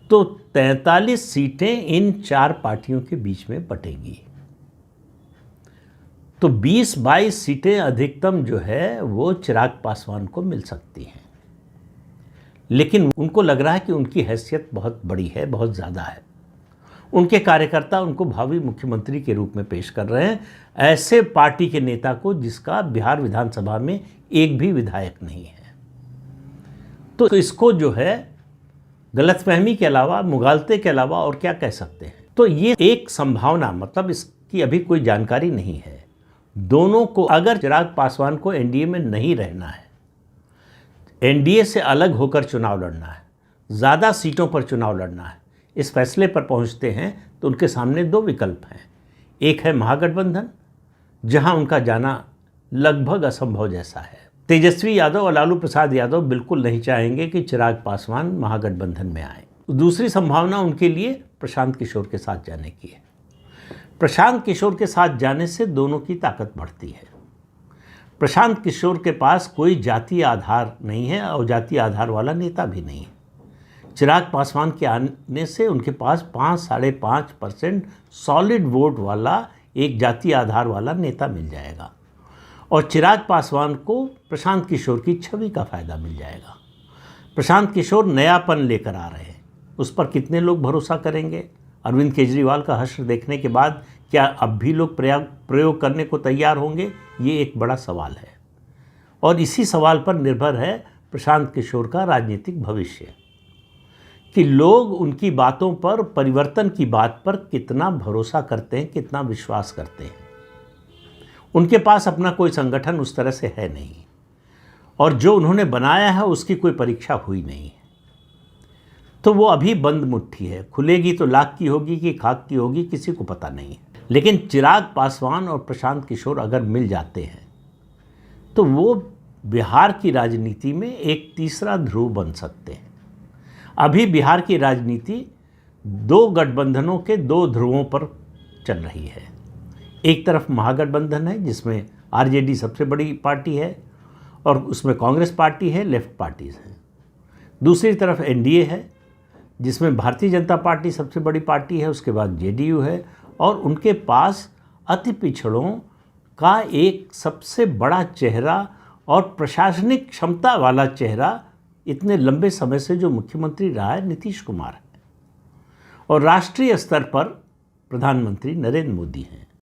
तो 43 सीटें इन 4 पार्टियों के बीच में बटेंगी। तो 20-22 सीटें अधिकतम जो है वो चिराग पासवान को मिल सकती हैं, लेकिन उनको लग रहा है कि उनकी हैसियत बहुत बड़ी है, बहुत ज़्यादा है। उनके कार्यकर्ता उनको भावी मुख्यमंत्री के रूप में पेश कर रहे हैं, ऐसे पार्टी के नेता को जिसका बिहार विधानसभा में एक भी विधायक नहीं है। तो इसको जो है गलतफहमी के अलावा, मुगालते के अलावा और क्या कह सकते हैं। तो ये एक संभावना, मतलब इसकी अभी कोई जानकारी नहीं है। दोनों को, अगर चिराग पासवान को एनडीए में नहीं रहना है, एनडीए से अलग होकर चुनाव लड़ना है, ज़्यादा सीटों पर चुनाव लड़ना है, इस फैसले पर पहुंचते हैं तो उनके सामने 2 विकल्प हैं। एक है महागठबंधन, जहां उनका जाना लगभग असंभव जैसा है। तेजस्वी यादव और लालू प्रसाद यादव बिल्कुल नहीं चाहेंगे कि चिराग पासवान महागठबंधन में आए। दूसरी संभावना उनके लिए प्रशांत किशोर के साथ जाने की है। प्रशांत किशोर के साथ जाने से दोनों की ताकत बढ़ती है। प्रशांत किशोर के पास कोई जातीय आधार नहीं है और जातीय आधार वाला नेता भी नहीं है। चिराग पासवान के आने से उनके पास 5-5.5% सॉलिड वोट वाला एक जातीय आधार वाला नेता मिल जाएगा और चिराग पासवान को प्रशांत किशोर की छवि का फायदा मिल जाएगा। प्रशांत किशोर नयापन लेकर आ रहे हैं, उस पर कितने लोग भरोसा करेंगे? अरविंद केजरीवाल का हश्र देखने के बाद क्या अब भी लोग प्रयोग करने को तैयार होंगे? ये एक बड़ा सवाल है और इसी सवाल पर निर्भर है प्रशांत किशोर का राजनीतिक भविष्य, कि लोग उनकी बातों पर, परिवर्तन की बात पर कितना भरोसा करते हैं, कितना विश्वास करते हैं। उनके पास अपना कोई संगठन उस तरह से है नहीं और जो उन्होंने बनाया है उसकी कोई परीक्षा हुई नहीं है, तो वो अभी बंद मुट्ठी है। खुलेगी तो लाख की होगी कि खाक की होगी, किसी को पता नहीं है। लेकिन चिराग पासवान और प्रशांत किशोर अगर मिल जाते हैं तो वो बिहार की राजनीति में एक तीसरा ध्रुव बन सकते हैं। अभी बिहार की राजनीति 2 गठबंधनों के 2 ध्रुवों पर चल रही है। एक तरफ महागठबंधन है जिसमें आरजेडी सबसे बड़ी पार्टी है और उसमें कांग्रेस पार्टी है, लेफ्ट पार्टीज हैं। दूसरी तरफ एनडीए है जिसमें भारतीय जनता पार्टी सबसे बड़ी पार्टी है, उसके बाद जेडीयू है और उनके पास अति पिछड़ों का एक सबसे बड़ा चेहरा और प्रशासनिक क्षमता वाला चेहरा इतने लंबे समय से जो मुख्यमंत्री रहा है, नीतीश कुमार है और राष्ट्रीय स्तर पर प्रधानमंत्री नरेंद्र मोदी हैं।